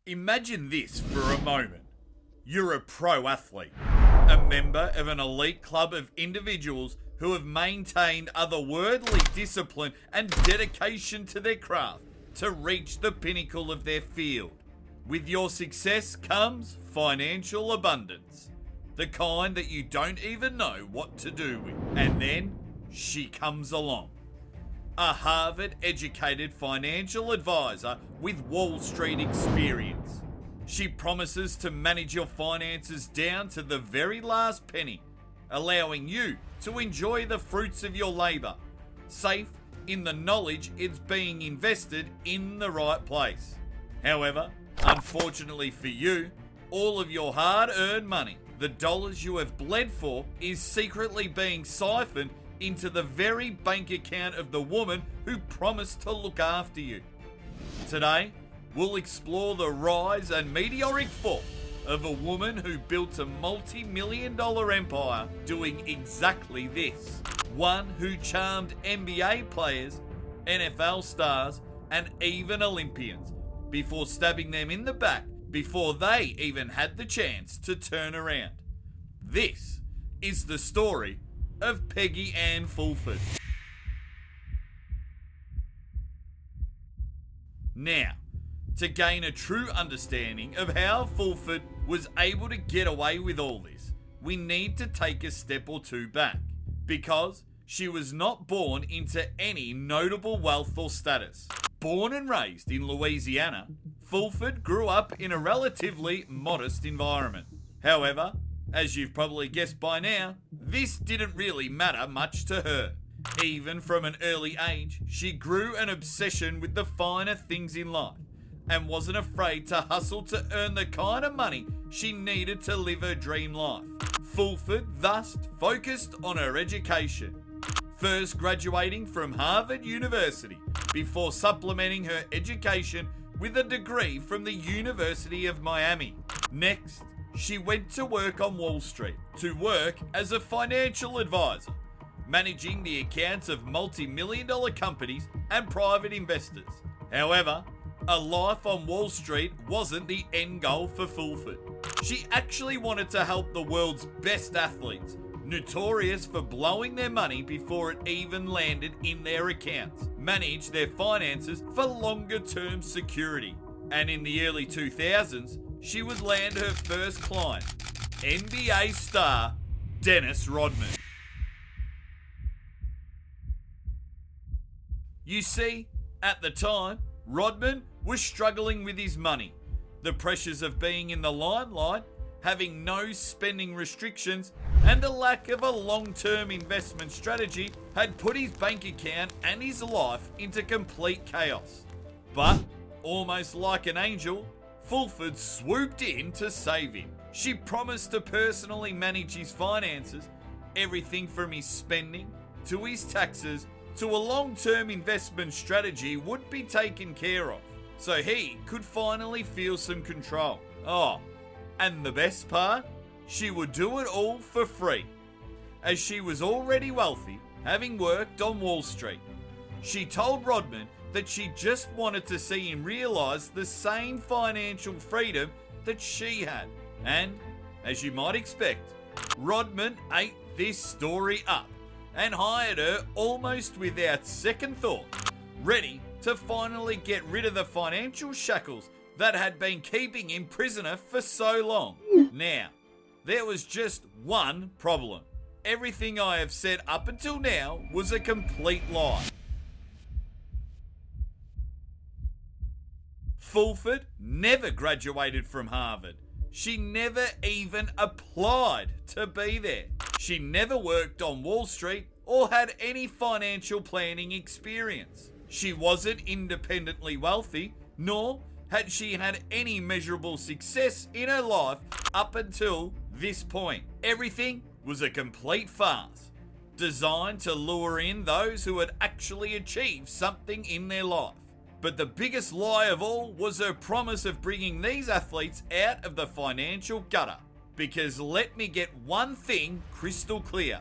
Imagine this for a moment. You're a pro athlete, a member of an elite club of individuals who have maintained otherworldly discipline and dedication to their craft to reach the pinnacle of their field. With your success comes financial abundance, the kind that you don't even know what to do with. And then she comes along. A Harvard-educated financial advisor with Wall Street experience. She promises to manage your finances down to the very last penny, allowing you to enjoy the fruits of your labour, safe in the knowledge it's being invested in the right place. However, unfortunately for you, all of your hard-earned money, the dollars you have bled for, is secretly being siphoned into the very bank account of the woman who promised to look after you. Today, we'll explore the rise and meteoric fall of a woman who built a multi-million-dollar empire doing exactly this. One who charmed NBA players, NFL stars, and even Olympians before stabbing them in the back before they even had the chance to turn around. This is the story of Peggy Ann Fulford. Now, to gain a true understanding of how Fulford was able to get away with all this, we need to take a step or two back, because she was not born into any notable wealth or status. Born and raised in Louisiana, Fulford grew up in a relatively modest environment. However, as you've probably guessed by now, this didn't really matter much to her. Even from an early age, she grew an obsession with the finer things in life and wasn't afraid to hustle to earn the kind of money she needed to live her dream life. Fulford thus focused on her education, first graduating from Harvard University before supplementing her education with a degree from the University of Miami. Next, she went to work on Wall Street to work as a financial advisor, managing the accounts of multi-million-dollar companies and private investors. However, a life on Wall Street wasn't the end goal for Fulford. She actually wanted to help the world's best athletes, notorious for blowing their money before it even landed in their accounts, manage their finances for longer-term security. And in the early 2000s, she would land her first client, NBA star Dennis Rodman. You see, at the time, Rodman was struggling with his money. The pressures of being in the limelight, having no spending restrictions, and the lack of a long-term investment strategy had put his bank account and his life into complete chaos. But, almost like an angel, Fulford swooped in to save him. She promised to personally manage his finances, everything from his spending to his taxes to a long-term investment strategy would be taken care of, so he could finally feel some control. Oh, and the best part? She would do it all for free, as she was already wealthy, having worked on Wall Street. She told Rodman that she just wanted to see him realise the same financial freedom that she had. And, as you might expect, Rodman ate this story up and hired her almost without second thought, ready to finally get rid of the financial shackles that had been keeping him prisoner for so long. Now, there was just one problem. Everything I have said up until now was a complete lie. Fulford never graduated from Harvard. She never even applied to be there. She never worked on Wall Street or had any financial planning experience. She wasn't independently wealthy, nor had she had any measurable success in her life up until this point. Everything was a complete farce, designed to lure in those who had actually achieved something in their life. But the biggest lie of all was her promise of bringing these athletes out of the financial gutter. Because let me get one thing crystal clear.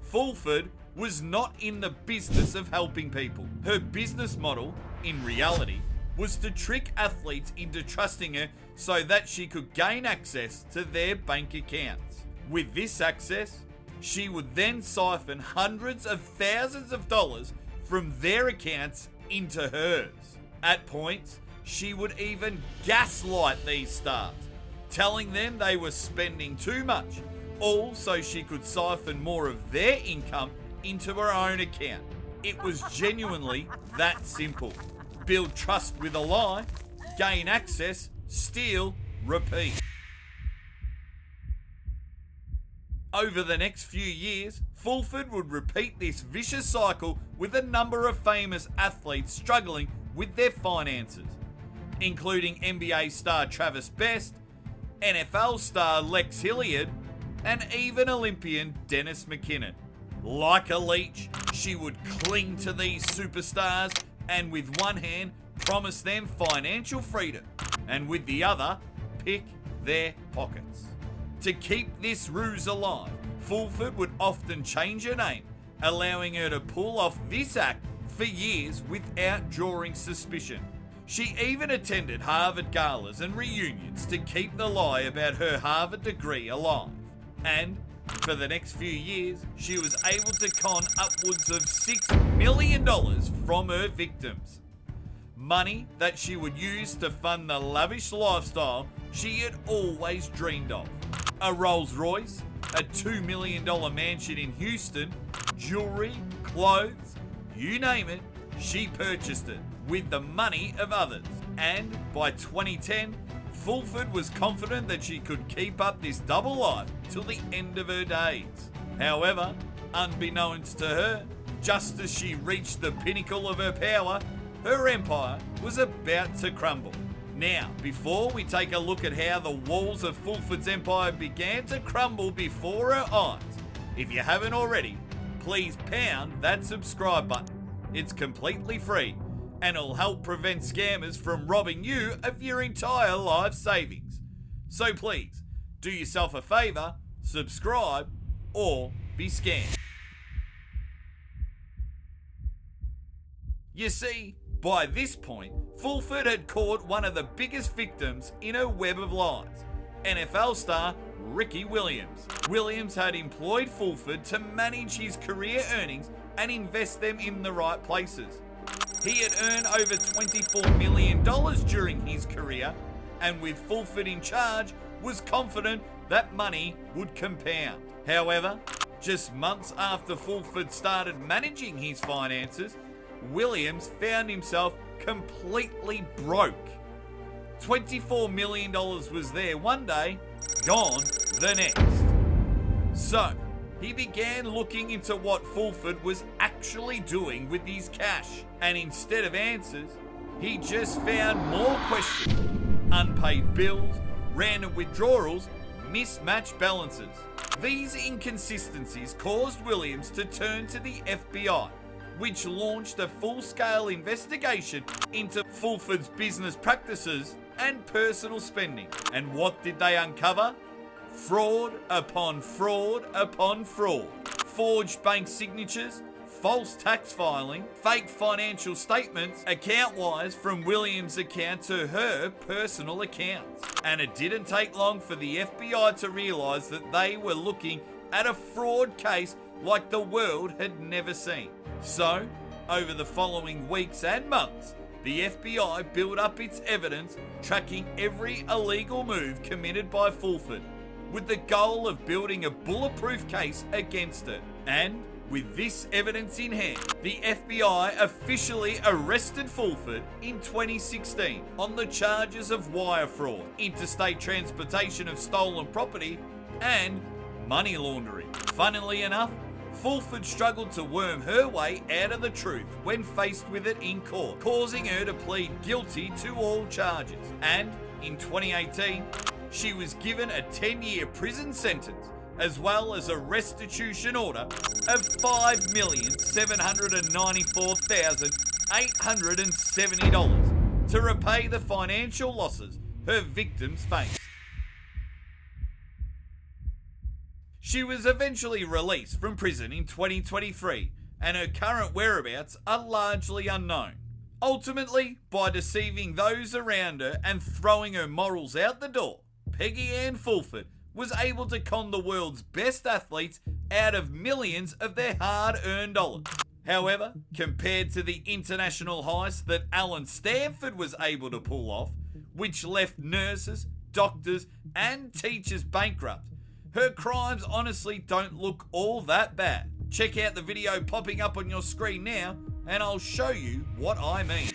Fulford was not in the business of helping people. Her business model, in reality, was to trick athletes into trusting her so that she could gain access to their bank accounts. With this access, she would then siphon hundreds of thousands of dollars from their accounts into hers. At points, she would even gaslight these stars, telling them they were spending too much, all so she could siphon more of their income into her own account. It was genuinely that simple. Build trust with a lie, gain access, steal, repeat. Over the next few years, Fulford would repeat this vicious cycle with a number of famous athletes struggling with their finances, including NBA star Travis Best, NFL star Lex Hilliard, and even Olympian Dennis McKinnon. Like a leech, she would cling to these superstars and with one hand promise them financial freedom, and with the other pick their pockets. To keep this ruse alive, Fulford would often change her name, allowing her to pull off this act for years without drawing suspicion. She even attended Harvard galas and reunions to keep the lie about her Harvard degree alive. And for the next few years, she was able to con upwards of $6 million from her victims. Money that she would use to fund the lavish lifestyle she had always dreamed of. A Rolls Royce, a $2 million mansion in Houston, jewellery, clothes, you name it, she purchased it with the money of others. And by 2010, Fulford was confident that she could keep up this double life till the end of her days. However, unbeknownst to her, just as she reached the pinnacle of her power, her empire was about to crumble. Now, before we take a look at how the walls of Fulford's empire began to crumble before her eyes, if you haven't already, please pound that subscribe button. It's completely free and it'll help prevent scammers from robbing you of your entire life savings. So please, do yourself a favour, subscribe, or be scammed. You see, by this point, Fulford had caught one of the biggest victims in her web of lies, NFL star Ricky Williams. Williams had employed Fulford to manage his career earnings and invest them in the right places. He had earned over $24 million during his career, and with Fulford in charge, was confident that money would compound. However, just months after Fulford started managing his finances, Williams found himself completely broke. $24 million was there one day, gone the next. So, he began looking into what Fulford was actually doing with his cash, and instead of answers, he just found more questions. Unpaid bills, random withdrawals, mismatched balances. These inconsistencies caused Williams to turn to the FBI, which launched a full-scale investigation into Fulford's business practices and personal spending. And what did they uncover? Fraud upon fraud upon fraud. Forged bank signatures, false tax filing, fake financial statements, account wires from Williams' account to her personal accounts. And it didn't take long for the FBI to realise that they were looking at a fraud case like the world had never seen. So, over the following weeks and months, the FBI built up its evidence, tracking every illegal move committed by Fulford, with the goal of building a bulletproof case against it. And with this evidence in hand, the FBI officially arrested Fulford in 2016 on the charges of wire fraud, interstate transportation of stolen property, and money laundering. Funnily enough, Fulford struggled to worm her way out of the truth when faced with it in court, causing her to plead guilty to all charges. And in 2018, she was given a 10-year prison sentence, as well as a restitution order of $5,794,870 to repay the financial losses her victims faced. She was eventually released from prison in 2023, and her current whereabouts are largely unknown. Ultimately, by deceiving those around her and throwing her morals out the door, Peggy Ann Fulford was able to con the world's best athletes out of millions of their hard-earned dollars. However, compared to the international heist that Alan Stanford was able to pull off, which left nurses, doctors, and teachers bankrupt, her crimes honestly don't look all that bad. Check out the video popping up on your screen now, and I'll show you what I mean.